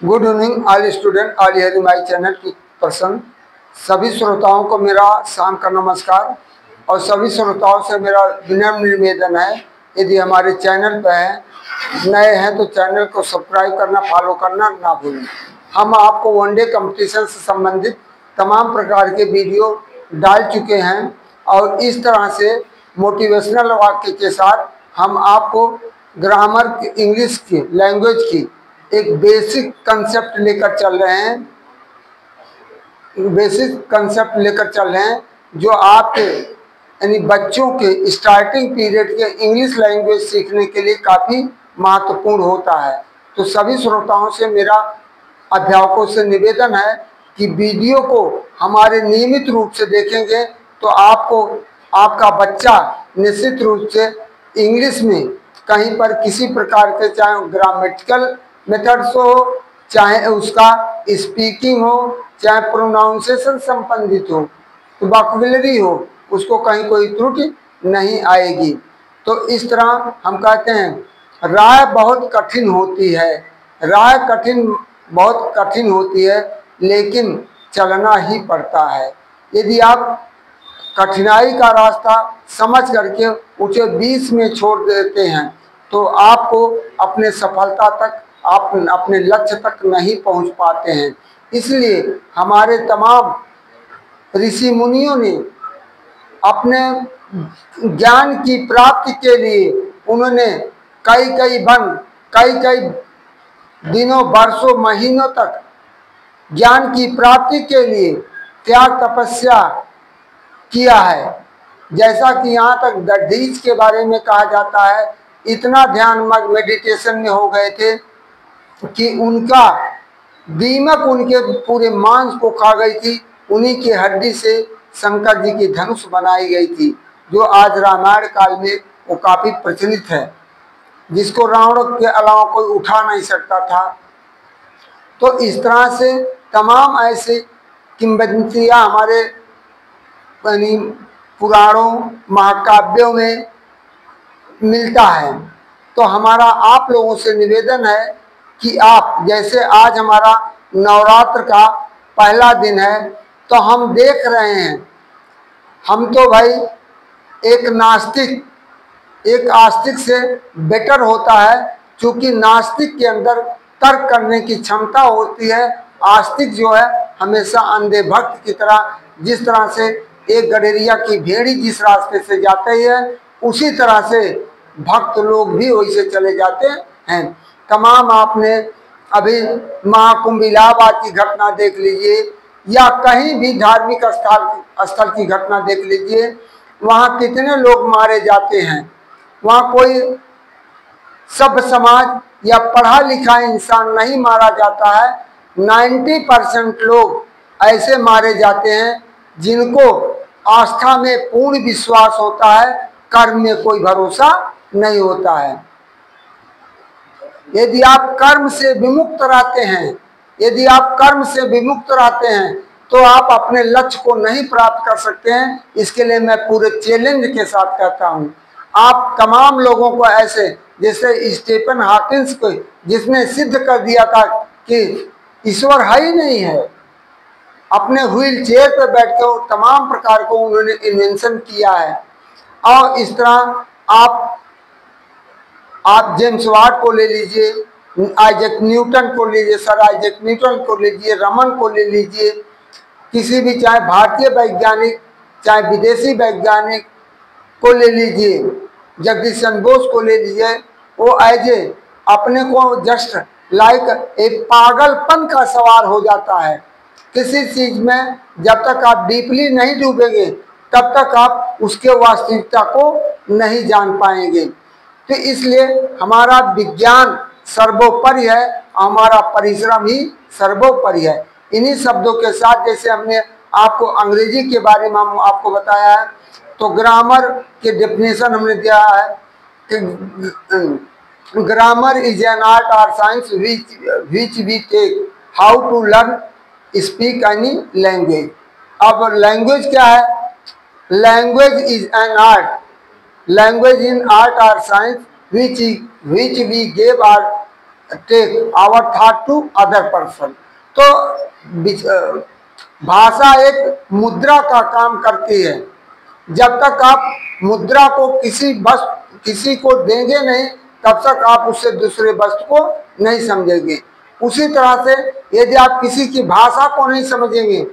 Good evening all student, all here my channel की person. सभी श्रोताओं को मेरा शाम का नमस्कार और सभी श्रोताओं से मेरा विनम्र निवेदन है, यदि हमारे चैनल पर है नए हैं तो चैनल को सब्सक्राइब करना, फॉलो करना ना भूलें। हम आपको वनडे कंपटीशन से संबंधित तमाम प्रकार के वीडियो डाल चुके हैं और इस तरह से मोटिवेशनल वाक्य के साथ हम आपको ग्रामर की, इंग्लिश की, लैंग्वेज की एक बेसिक कंसेप्ट लेकर चल रहे हैं, जो आपके यानी बच्चों के स्टार्टिंग पीरियड के इंग्लिश लैंग्वेज सीखने के लिए काफ़ी महत्वपूर्ण होता है। तो सभी श्रोताओं से मेरा अध्यापकों से निवेदन है कि वीडियो को हमारे नियमित रूप से देखेंगे तो आपको आपका बच्चा निश्चित रूप से इंग्लिश में कहीं पर किसी प्रकार के, चाहे ग्रामेटिकल मेथड्स हो, चाहे उसका स्पीकिंग हो, चाहे प्रोनाउंसिएशन संबंधित हो, तो वोकैबुलरी हो, उसको कहीं कोई त्रुटि नहीं आएगी। तो इस तरह हम कहते हैं राह बहुत कठिन होती है, बहुत कठिन होती है, लेकिन चलना ही पड़ता है। यदि आप कठिनाई का रास्ता समझ करके उसे बीच में छोड़ देते हैं तो आपको अपने सफलता तक, आप अपने लक्ष्य तक नहीं पहुंच पाते हैं। इसलिए हमारे तमाम ऋषि मुनियों ने अपने ज्ञान की प्राप्ति के लिए उन्होंने कई दिनों, वर्षों, महीनों तक ज्ञान की प्राप्ति के लिए त्याग तपस्या किया है। जैसा कि यहाँ तक दधीच के बारे में कहा जाता है, इतना ध्यान मग्न मेडिटेशन में हो गए थे कि उनका दीमक उनके पूरे मांस को खा गई थी। उन्हीं की हड्डी से शंकर जी की धनुष बनाई गई थी, जो आज रामायण काल में वो काफ़ी प्रचलित है, जिसको रावण के अलावा कोई उठा नहीं सकता था। तो इस तरह से तमाम ऐसे किंवदंतियाँ हमारे पुराणों, महाकाव्यों में मिलता है। तो हमारा आप लोगों से निवेदन है कि आप, जैसे आज हमारा नवरात्र का पहला दिन है, तो हम देख रहे हैं, हम तो भाई एक आस्तिक से बेटर होता है, क्योंकि नास्तिक के अंदर तर्क करने की क्षमता होती है। आस्तिक जो है हमेशा अंधे भक्त की तरह, जिस तरह से एक गडेरिया की भेड़ी जिस रास्ते से जाते हैं, उसी तरह से भक्त लोग भी वैसे चले जाते हैं। तमाम आपने अभी महाकुंभ इलाहाबाद की घटना देख लीजिए, या कहीं भी धार्मिक स्थल की घटना देख लीजिए, वहाँ कितने लोग मारे जाते हैं। वहाँ कोई सभ्य समाज या पढ़ा लिखा इंसान नहीं मारा जाता है। 90% लोग ऐसे मारे जाते हैं जिनको आस्था में पूर्ण विश्वास होता है, कर्म में कोई भरोसा नहीं होता है। यदि आप कर्म से विमुक्त रहते हैं, तो आप अपने लक्ष्य को नहीं प्राप्त कर सकते हैं। इसके लिए मैं पूरे चैलेंज के साथ कहता हूँ, आप तमाम लोगों को ऐसे, जैसे स्टीफन हॉकिंस को, जिसने सिद्ध कर दिया था कि ईश्वर है ही नहीं है, अपने व्हील चेयर पर बैठकर तमाम प्रकार को उन्होंने इन्वेंशन किया है। और इस तरह आप जेम्स वाट को ले लीजिए, आइजैक न्यूटन को लीजिए, सर आइजैक न्यूटन को लीजिए, रमन को ले लीजिए, किसी भी चाहे भारतीय वैज्ञानिक चाहे विदेशी वैज्ञानिक को ले लीजिए, जगदीश चंद्र बोस को ले लीजिए, वो अपने को जस्ट लाइक एक पागलपन का सवार हो जाता है। किसी चीज में जब तक आप डीपली नहीं डूबेंगे तब तक आप उसके वास्तविकता को नहीं जान पाएंगे। तो इसलिए हमारा विज्ञान सर्वोपरि है, हमारा परिश्रम ही सर्वोपरि है। इन्हीं शब्दों के साथ, जैसे हमने आपको अंग्रेजी के बारे में आपको बताया है, तो ग्रामर के डेफिनेशन हमने दिया है कि ग्रामर इज एन आर्ट और science which we take how to learn speak any language. अब लैंग्वेज क्या है? Language is an art, language in art और science which we gave are take our thought to other person. तो भाषा एक मुद्रा का काम करती है। जब तक आप मुद्रा को किसी को देंगे नहीं, तब तक आप उससे दूसरे वस्तु को नहीं समझेंगे। उसी तरह से यदि आप किसी की भाषा को नहीं समझेंगे,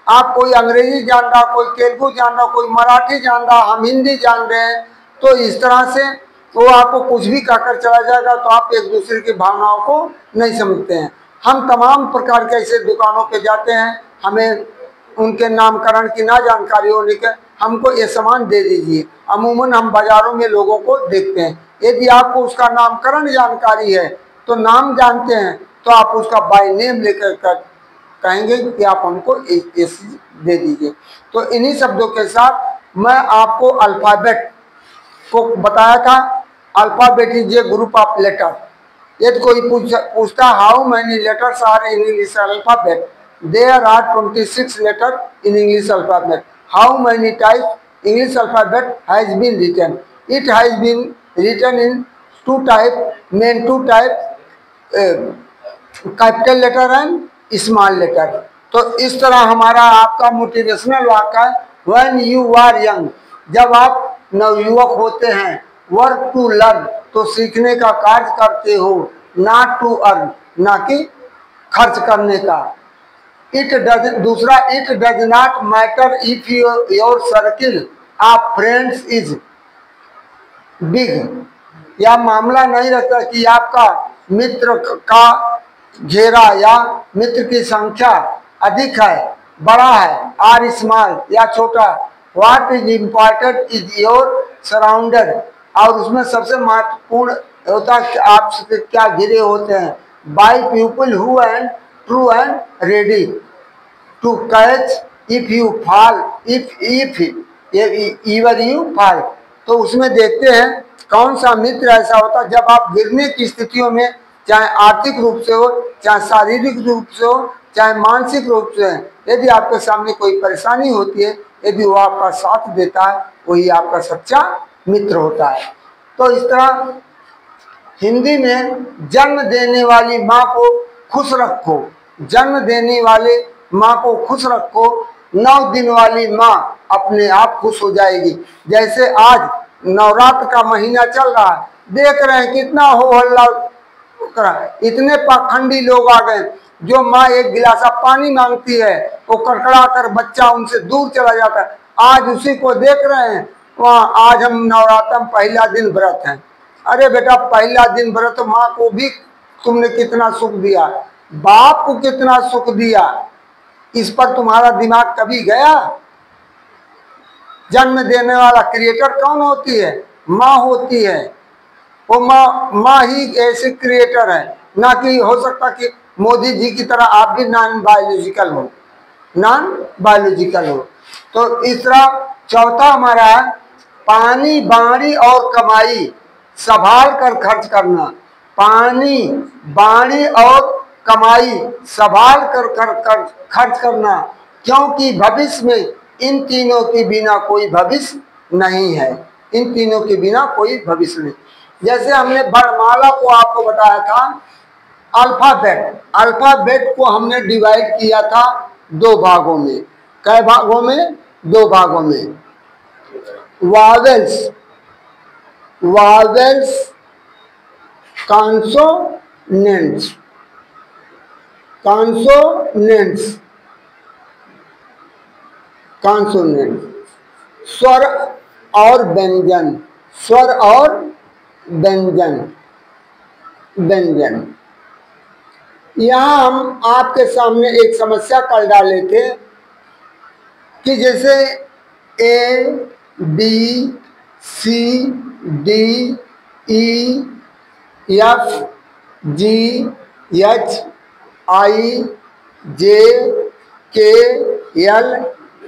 आप कोई अंग्रेजी जान रहा, कोई तेलुगु जान रहा, कोई मराठी जान रहा, हम हिंदी जान रहे हैं, तो इस तरह से वो आपको कुछ भी कहकर चला जाएगा, तो आप एक दूसरे की भावनाओं को नहीं समझते हैं। हम तमाम प्रकार के ऐसे दुकानों पे जाते हैं, हमें उनके नामकरण की ना जानकारी होने के, हमको ये सामान दे दीजिए। अमूमन हम बाजारों में लोगों को देखते हैं, यदि आपको उसका नामकरण जानकारी है तो नाम जानते हैं, तो आप उसका बाय नेम लेकर कहेंगे कि आप हमको ये दे दीजिए। तो इन्हीं शब्दों के साथ मैं आपको अल्फ़ाबेट को बताया था। Alphabet is a group of letter. यदि कोई पूछता how many letters are in English alphabet, there are 26 letter in English alphabet. How many types English alphabet has been written? It has been written in 2 type, main 2 type, capital letter and small letter. तो इस तरह हमारा आपका motivational वाक्य है, when you are young, जब आप नवयुवक होते हैं, वर्क टू लर्न, तो सीखने का कार्य करते हो, नॉट टू अर्न, ना कि खर्च करने का। दूसरा, it does not matter if your circle of friends is big. यह मामला नहीं रहता कि आपका मित्र का घेरा या मित्र की संख्या अधिक है, बड़ा है, आर स्मॉल या छोटा। What is important is your surrounded, और उसमें सबसे महत्वपूर्ण होता है आपसे क्या घिरे होते हैं, by people who and true and ready to catch if you fall, if ever you fall. तो उसमें देखते हैं कौन सा मित्र ऐसा होता है, जब आप गिरने की स्थितियों में, चाहे आर्थिक रूप से हो, चाहे शारीरिक रूप से हो, चाहे मानसिक रूप से, यदि आपके सामने कोई परेशानी होती है, यदि वो आपका साथ देता है, वही आपका सच्चा मित्र होता है। तो इस तरह हिंदी में जन्म देने वाली माँ को खुश रखो, जन्म देने वाले माँ को खुश रखो, 9 दिन वाली माँ अपने आप खुश हो जाएगी। जैसे आज नवरात्र का महीना चल रहा है, देख रहे हैं कितना हो हल्ला, इतने पाखंडी लोग आ गए, जो माँ एक गिलास पानी मांगती है, वो कड़कड़ा कर बच्चा उनसे दूर चला जाता है। आज उसी को देख रहे हैं वहाँ, आज हम नवरात्र में पहला दिन व्रत है। अरे बेटा, पहला दिन व्रत, माँ को भी तुमने कितना सुख दिया, बाप को कितना सुख दिया, इस पर तुम्हारा दिमाग कभी गया? जन्म देने वाला क्रिएटर कौन होती है? माँ होती है। वो माँ ही ऐसे क्रिएटर है, ना कि हो सकता कि मोदी जी की तरह आप भी नॉन बायोलॉजिकल हो, नॉन बायोलॉजिकल हो। तो इस तरह चौथा हमारा है, पानी, बाड़ी और कमाई संभाल कर खर्च करना। पानी, बाड़ी और कमाई संभाल कर खर्च करना, क्योंकि भविष्य में इन तीनों के बिना कोई भविष्य नहीं है। इन तीनों के बिना कोई भविष्य नहीं। जैसे हमने वर्णमाला को आपको बताया था, अल्फाबेट, अल्फाबेट को हमने डिवाइड किया था 2 भागों में। कै भागों में? 2 भागों में। Vowels, vowels, consonants, consonants, consonants, स्वर और व्यंजन, स्वर और व्यंजन, व्यंजन। यहाँ हम आपके सामने एक समस्या कर डाले थे कि जैसे A, B, C, D, E, F, G, H, I, J, K, L,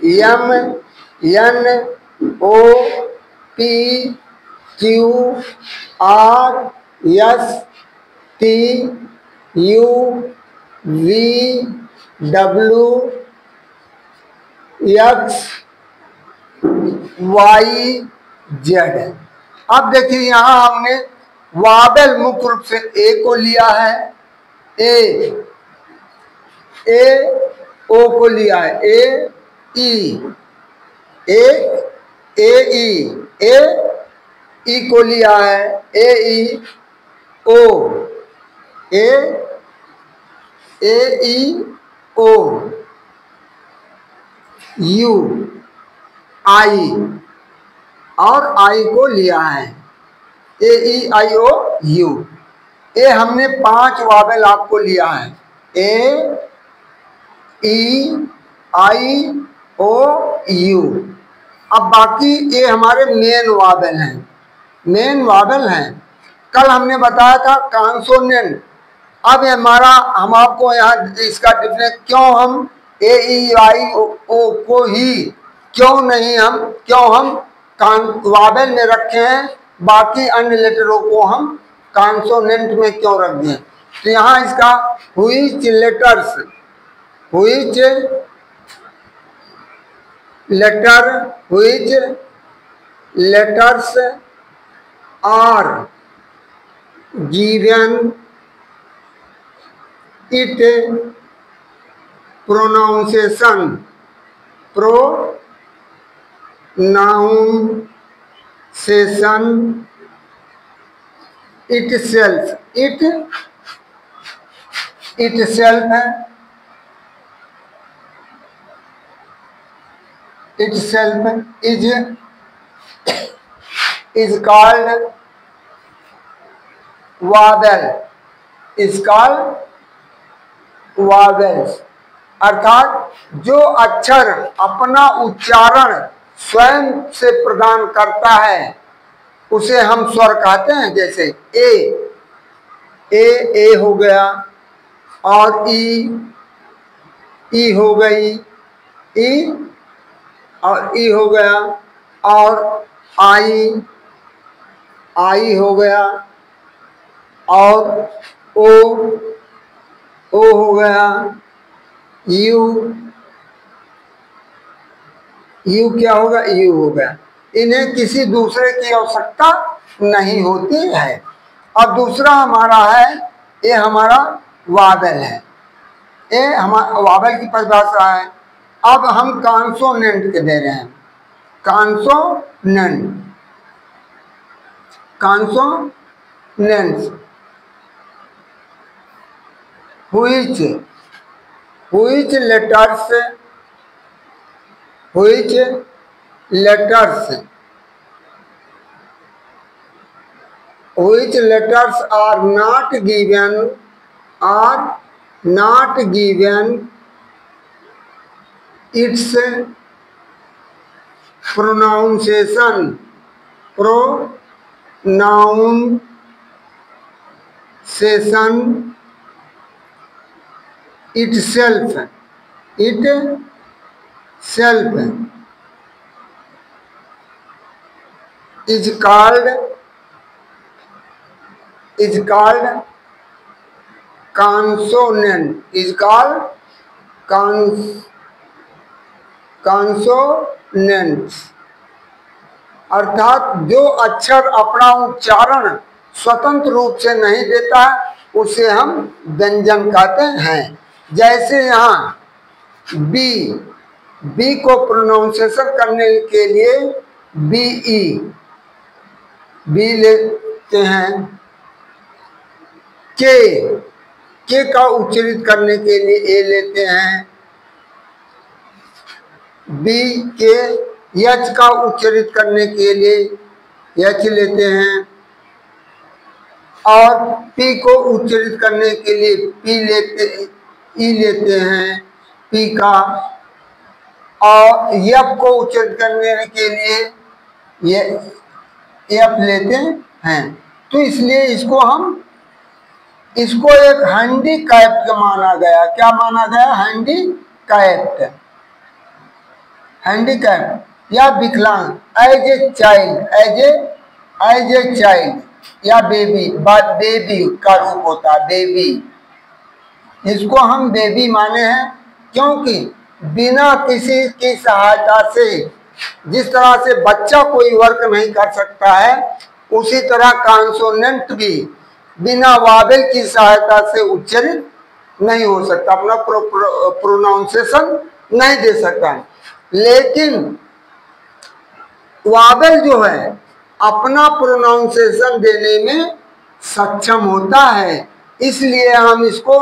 M, N, O, P, Q, R, S, T, U, V, W, X, Y, Z। अब देखिए यहाँ हमने वावेल मुख्य रूप से ए को लिया है, ए ओ को लिया है, ए ई को लिया है, ए ई ओ यू आई और आई को लिया है, ए ई आई ओ यू। ये हमने 5 वावेल आपको लिया है, ए ई आई ओ यू। अब बाकी ये हमारे मेन वावेल हैं। कल हमने बताया था कॉन्सोनेंट। अब हम आपको यहाँ इसका डिफरेंस, क्यों हम ए ई आई ओ को ही क्यों हम वावेल में रखे हैं, बाकी अन्य लेटरों को हम कॉन्सोनेंट में क्यों रख दिए। तो यहाँ इसका which letters are given it pronunciation itself is called vowels। अर्थात जो अक्षर अपना उच्चारण स्वयं से प्रदान करता है उसे हम स्वर कहते हैं। जैसे ए हो गया, और ई हो गई, ई हो गया, और आई हो गया, और ओ हो गया, यू क्या होगा, यू हो गया। इन्हें किसी दूसरे की आवश्यकता नहीं होती है। अब दूसरा हमारा है, ये हमारा वावेल है, ये हमारा वावेल की परिभाषा है। अब हम कॉन्सोनेंट के दे रहे हैं, consonants which letters are not given its pronunciation itself is called consonant, consonants। अर्थात जो अक्षर अपना उच्चारण स्वतंत्र रूप से नहीं देता उसे हम व्यंजन कहते हैं। जैसे यहाँ बी को प्रोनाउंसिएशन करने के लिए बी लेते हैं, के का उच्चारित करने के लिए ए लेते हैं, बी के एच का उच्चारित करने के लिए एच लेते हैं, और पी को उच्चारित करने के लिए ई लेते हैं, पी का, और यफ को उच्चारित करने के लिए एफ लेते हैं। तो इसलिए इसको एक हैंडीकैप्ड माना गया। क्या माना गया? हैंडीकैप्ड या विकलांग, एज ए चाइल्ड या बेबी का रूप होता है, बेबी। इसको हम बेबी माने हैं क्योंकि बिना किसी की सहायता से, जिस तरह से बच्चा कोई वर्क नहीं कर सकता है, उसी तरह कॉन्सोनेंट भी बिना वावेल की सहायता से उच्चारित नहीं हो सकता, अपना प्रोनाउंसिएशन नहीं दे सकता। लेकिन वावेल जो है अपना प्रोनाउंसिएशन देने में सक्षम होता है, इसलिए हम इसको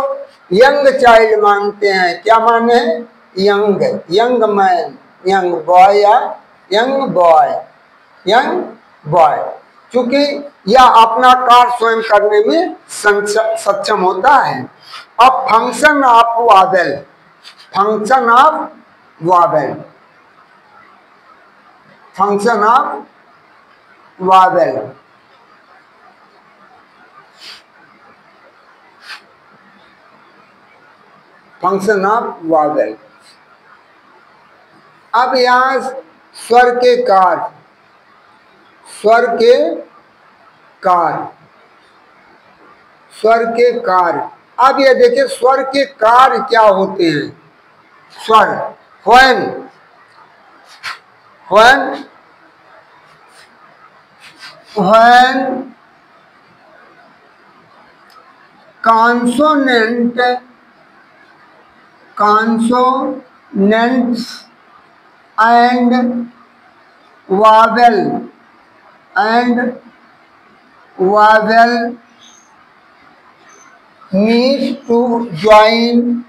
यंग चाइल्ड मानते हैं। क्या माने? Young, young man, young boy या यंग बॉय, यंग बॉय, क्योंकि यह अपना कार्य स्वयं करने में सक्षम होता है। अब function of Wavell, function of Wavell, function of Wavell. Function of Wavell. अब यहां स्वर के कार्य, स्वर के कार्य, स्वर के कार्य। अब ये देखिए स्वर के कार्य क्या होते हैं। स्वर when, when, when consonant, consonants and vowel, and vowel need to join,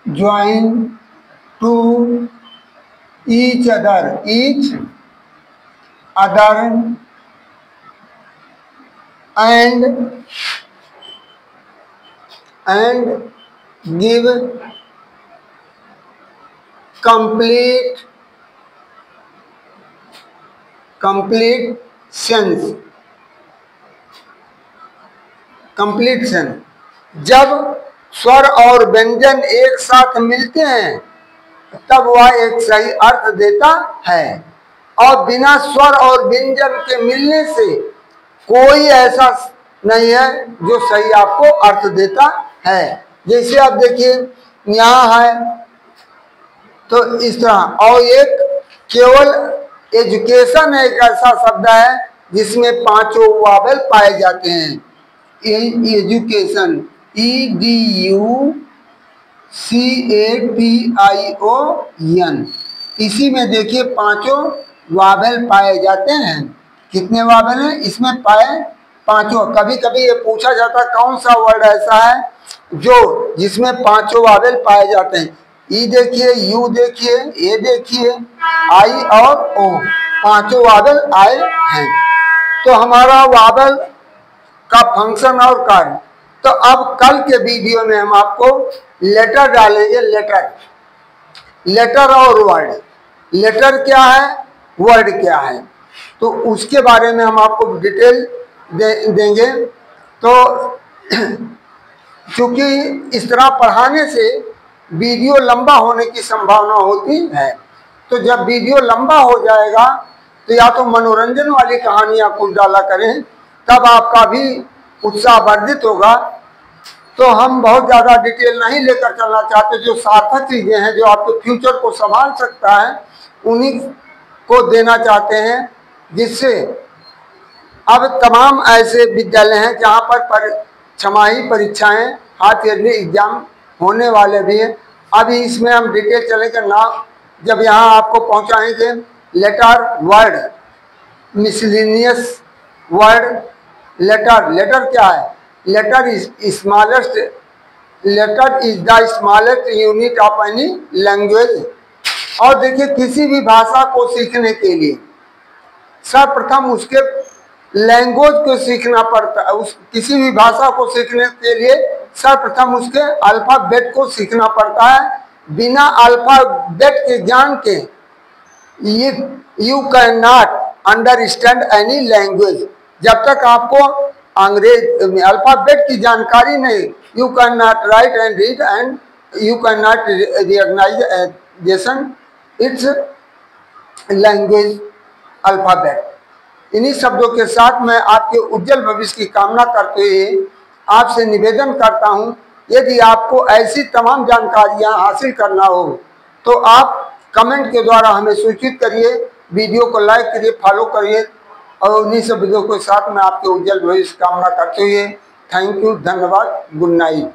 join to each other, each other, and give complete, complete sense, complete sense। जब स्वर और व्यंजन एक साथ मिलते हैं तब वह एक सही अर्थ देता है, और बिना स्वर और व्यंजन के मिलने से कोई ऐसा नहीं है जो सही आपको अर्थ देता है। जैसे आप देखिए यहाँ है तो इस तरह, और एक केवल एजुकेशन एक ऐसा शब्द है जिसमें पांचों वावेल पाए जाते हैं। एजुकेशन, EDUCATION, इसी में देखिए पांचों वावेल पाए जाते हैं। कितने वावेल हैं इसमें पाए? पांचों। कभी कभी ये पूछा जाता है कौन सा वर्ड ऐसा है जो जिसमें पांचों वावेल पाए जाते हैं। ई देखिए, यू देखिए, ए देखिए, आई और ओ, पांचों वावेल आए हैं। तो हमारा वावेल का फंक्शन और कार्य। तो अब कल के वीडियो में हम आपको लेटर डालेंगे, लेटर, लेटर और वर्ड। लेटर क्या है, वर्ड क्या है, तो उसके बारे में हम आपको डिटेल देंगे। तो क्योंकि इस तरह पढ़ाने से वीडियो लंबा होने की संभावना होती है, तो जब वीडियो लंबा हो जाएगा तो या तो मनोरंजन वाली कहानियां कुछ डाला करें, तब आपका भी उत्साह वर्धित होगा। तो हम बहुत ज़्यादा डिटेल नहीं लेकर चलना चाहते, जो सार्थक चीज़ें हैं जो आपके फ्यूचर को संभाल सकता है उन्हीं को देना चाहते हैं। जिससे अब तमाम ऐसे विद्यालय हैं जहाँ पर छमाही परीक्षाएं, हाफ ईयरली एग्जाम होने वाले भी हैं। अभी इसमें हम डिटेल चलेंगे ना, जब यहाँ आपको पहुँचाएंगे letter, word, miscellaneous word. Letter, letter क्या है? Letter is smallest, letter is the smallest unit of any language. और देखिए किसी भी भाषा को सीखने के लिए सर्वप्रथम उसके लैंग्वेज को सीखना पड़ता है। उस किसी भी भाषा को सीखने के लिए सर्वप्रथम उसके अल्फाबेट को सीखना पड़ता है। बिना अल्फाबेट के ज्ञान के you can not understand any language. जब तक आपको अंग्रेज अल्फाबेट की जानकारी नहीं, you can not write and read and you can not recognisation its language alphabet. इन्हीं शब्दों के साथ मैं आपके उज्जवल भविष्य की कामना करते हुए आपसे निवेदन करता हूं, यदि आपको ऐसी तमाम जानकारियां हासिल करना हो तो आप कमेंट के द्वारा हमें सूचित करिए, वीडियो को लाइक करिए, फॉलो करिए, और उन्हीं सब वीडियो के साथ में आपके उज्जवल भविष्य कामना करते हुए थैंक यू, धन्यवाद, गुड नाइट।